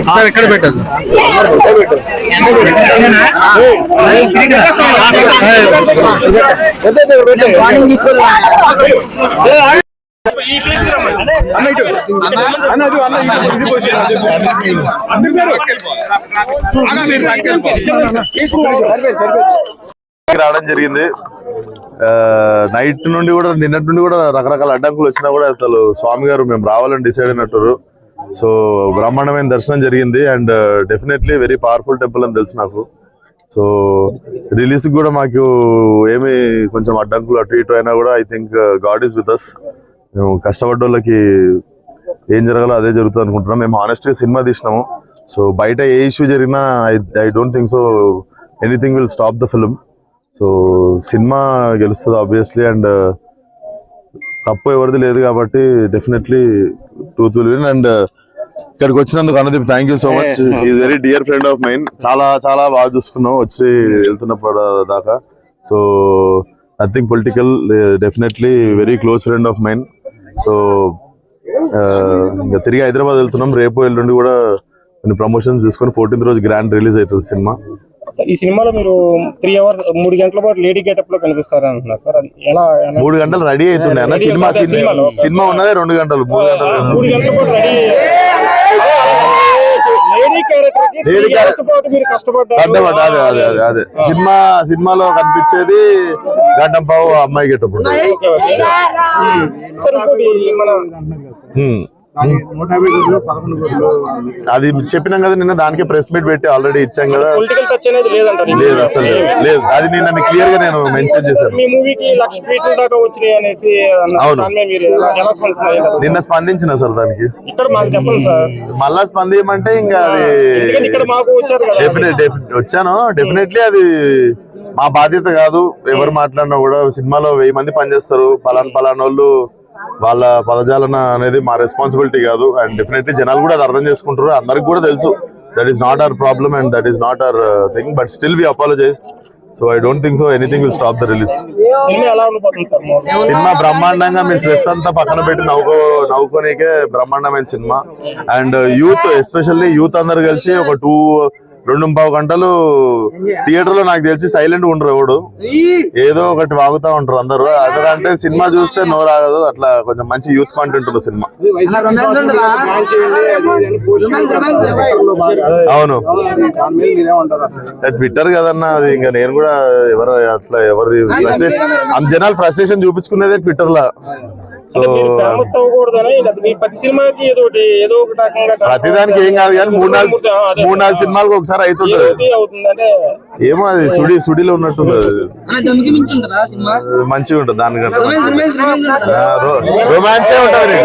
Sir ఎక్కడ పెట్టదు రావడం జరిగింది. నైట్ నుండి కూడా నిన్నటి నుండి కూడా రకరకాల అడ్డంకులు వచ్చినా కూడా అసలు స్వామి గారు మేము రావాలని డిసైడ్ అయినట్టు. సో బ్రహ్మాండమైన దర్శనం జరిగింది and definitely very powerful temple అని తెలుసు నాకు. సో రిలీజ్ కూడా మాకు ఏమి కొంచెం అడ్డంకులు అటు ఇటు అయినా కూడా I think God is with us. మేము కష్టపడ్డ వాళ్ళకి ఏం జరగాలో అదే జరుగుతుంది అనుకుంటున్నాం. మేము హానెస్ట్గా సినిమా తీసినాము. సో బయట ఏ ఇష్యూ జరిగినా I don't think so anything will stop the film. So cinema గెలుస్తుంది ఆబ్వియస్లీ అండ్ తప్పు ఎవరిది లేదు కాబట్టి definitely truth will win. And ఇక్కడికి వచ్చినందుకు Anudeep thank you so much. Is very dear friend of mine. చాలా చాలా బాగా చూసుకున్నాం వచ్చి వెళ్తున్నప్పుడు దాకా. So nothing political, definitely very close friend of mine. So ఇంకా తిరిగి హైదరాబాద్ వెళ్తున్నాం. రేపు ఎల్లుండి కూడా కొన్ని ప్రమోషన్స్ తీసుకొని 14th రోజు గ్రాండ్ రిలీజ్ అవుతుంది సినిమా. ఈ సినిమాలో మీరు 3 hours 3 గంటల పాటు లేడీ గెటప్ లో కనిపిస్తారు అంటున్నారు సార్. అది ఎలా 3 గంటలు రెడీ అవుతుండే అన్న. సినిమా ఉన్నదే 2 గంటలు 3 గంటలు 3 గంటల పాటు రెడీ లేడీ క్యారెక్టర్ కి 3 hours పాటు మీరు కష్టపడ్డారు. అదే సినిమాలో కనిపించేది గంటం పావు అమ్మాయి గెటప్. సార్ ఇంకోటి మన అది చెప్పినాం కదా నిన్న, దానికి ప్రెస్ మీట్ పెట్టి ఆల్రెడీ ఇచ్చాం కదా. పొలిటికల్ టచ్ అనేది లేదు అసలు లేదు. అది నిన్న క్లియర్ గా నేను మెన్షన్ చేశాను. మీ మూవీకి 1,00,000 ట్వీట్లు దాకా వచ్చినాయి అనేసి నిన్న స్పందించిన సార్ దానికి. ఇక్కడ మాకు చెప్పండి సార్. మళ్ళా స్పందించమంటే ఇంకా అది ఇక్కడ మాకు వచ్చాను. డెఫినెట్లీ అది మా బాధ్యత కాదు. ఎవరు మాట్లాడినా కూడా సినిమాలో 1000 మంది పనిచేస్తారు. పలానా వాళ్ళు వాళ్ళ పదజాలన అనేది మా రెస్పాన్సిబిలిటీ కాదు. అండ్ డెఫినెట్లీ జనాలు కూడా అది అర్థం చేసుకుంటారు. అందరికి కూడా తెలుసు that is not our problem and that is not our thing. But still we apologised. So I don't think so anything will stop the release. Cinema బ్రహ్మాండంగా మీ స్ట్రెస్ అంతా పక్కన పెట్టి నవ్వుకోనికే బ్రహ్మాండమైన cinema. And youth especially youth అందరు కలిసి ఒక 2.5 గంటలు థియేటర్ లో నాకు తెలిసి సైలెంట్ ఉండరు. ఎవడు ఏదో ఒకటి వాగుతా ఉంటారు అందరు. అదంటే సినిమా చూస్తే నోరాగదు. అట్లా కొంచెం మంచి యూత్ కాంటెంట్ ఉన్న సినిమా. అవును ట్విట్టర్ కదన్నా అది. ఇంకా నేను కూడా ఎవరి ఫ్రస్ట్రేషన్ జనాలు ఫ్రస్ట్రేషన్ చూపించుకునేదే ట్విట్టర్ లా. సో ప్రతిదానికి ఏం కాదు కానీ 3-4 సినిమాలకు ఒకసారి అవుతుంటది. ఏమో అది సుడిలో ఉన్నట్టుంది. మంచిగా ఉంటుంది దానికంటే. రొమాన్సే ఉంటుంది.